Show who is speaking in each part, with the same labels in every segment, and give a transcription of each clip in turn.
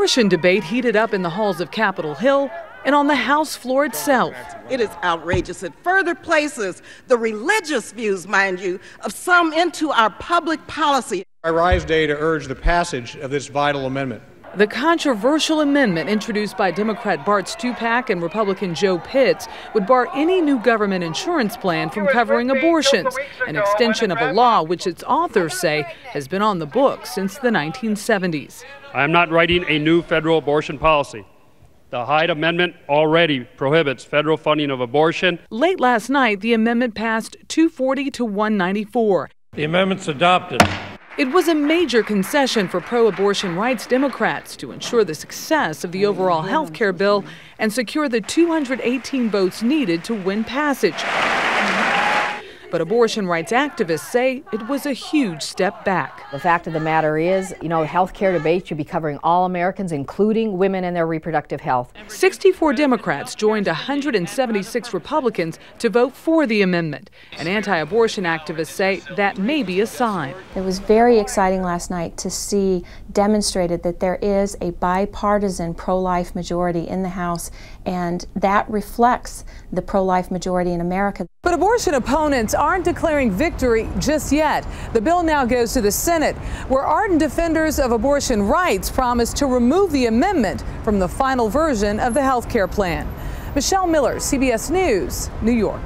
Speaker 1: abortion debate heated up in the halls of Capitol Hill and on the House floor itself.
Speaker 2: It is outrageous. It further places the religious views, mind you, of some into our public policy.
Speaker 3: I rise today to urge the passage of this vital amendment.
Speaker 1: The controversial amendment introduced by Democrat Bart Stupak and Republican Joe Pitts would bar any new government insurance plan from covering abortions, an extension of a law which its authors say has been on the books since the 1970s.
Speaker 4: I am not writing a new federal abortion policy. The Hyde Amendment already prohibits federal funding of abortion.
Speaker 1: Late last night, the amendment passed 240 to 194.
Speaker 5: The amendment's adopted.
Speaker 1: It was a major concession for pro-abortion rights Democrats to ensure the success of the overall health care bill and secure the 218 votes needed to win passage. But abortion rights activists say it was a huge step back.
Speaker 6: The fact of the matter is, the health care debate should be covering all Americans, including women and their reproductive health.
Speaker 1: 64 Democrats joined 176 Republicans to vote for the amendment. And anti-abortion activists say that may be a sign.
Speaker 7: It was very exciting last night to see demonstrated that there is a bipartisan pro-life majority in the House, and that reflects the pro-life majority in America.
Speaker 1: But abortion opponents aren't declaring victory just yet. The bill now goes to the Senate, where ardent defenders of abortion rights promise to remove the amendment from the final version of the health care plan. Michelle Miller, CBS News, New York.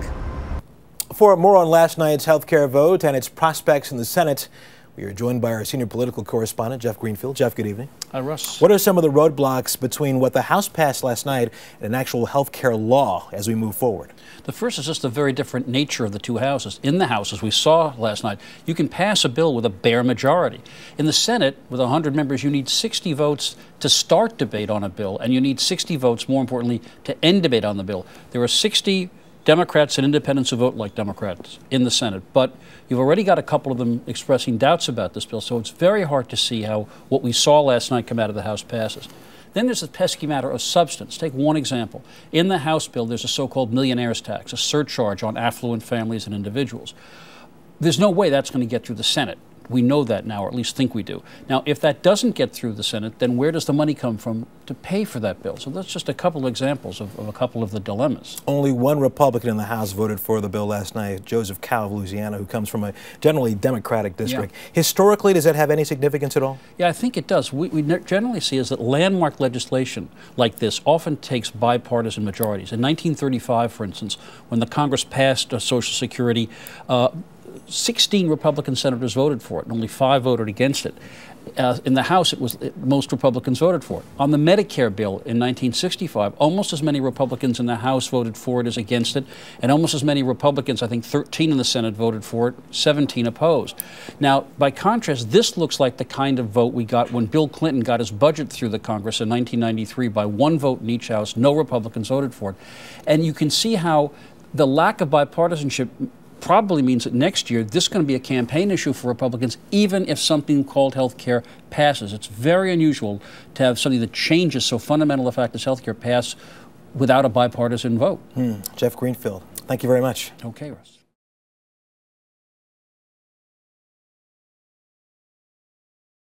Speaker 8: For more on last night's health care vote and its prospects in the Senate, we are joined by our senior political correspondent, Jeff Greenfield. Jeff, good evening.
Speaker 9: Hi, Russ.
Speaker 8: What are some of the roadblocks between what the House passed last night and an actual health care law as we move forward?
Speaker 9: The first is just the very different nature of the two houses. In the House, as we saw last night, you can pass a bill with a bare majority. In the Senate, with 100 members, you need 60 votes to start debate on a bill, and you need 60 votes, more importantly, to end debate on the bill. There are 60 Democrats and independents who vote like Democrats in the Senate, but you've already got a couple of them expressing doubts about this bill, so it's very hard to see how what we saw last night come out of the House passes. Then there's the pesky matter of substance. Take one example. In the House bill, there's a so-called millionaire's tax, a surcharge on affluent families and individuals. There's no way that's going to get through the Senate. We know that now, or at least think we do. Now, if that doesn't get through the Senate, then where does the money come from to pay for that bill? So that's just a couple of examples of a couple of the dilemmas.
Speaker 8: Only one Republican in the House voted for the bill last night, Joseph Cao of Louisiana, who comes from a generally Democratic district. Yeah. Historically, does that have any significance at all?
Speaker 9: Yeah, I think it does. We generally see is that landmark legislation like this often takes bipartisan majorities. In 1935, for instance, when the Congress passed Social Security, 16 Republican senators voted for it, and only 5 voted against it. In the House, most Republicans voted for it. On the Medicare bill in 1965, almost as many Republicans in the House voted for it as against it, and almost as many Republicans, I think 13 in the Senate voted for it, 17 opposed. Now, by contrast, this looks like the kind of vote we got when Bill Clinton got his budget through the Congress in 1993 by 1 vote in each House. No Republicans voted for it. And you can see how the lack of bipartisanship probably means that next year this is going to be a campaign issue for Republicans, even if something called health care passes. It's very unusual to have something that changes so fundamental a fact as health care pass without a bipartisan vote.
Speaker 8: Jeff Greenfield, thank you very much.
Speaker 9: Okay, Russ.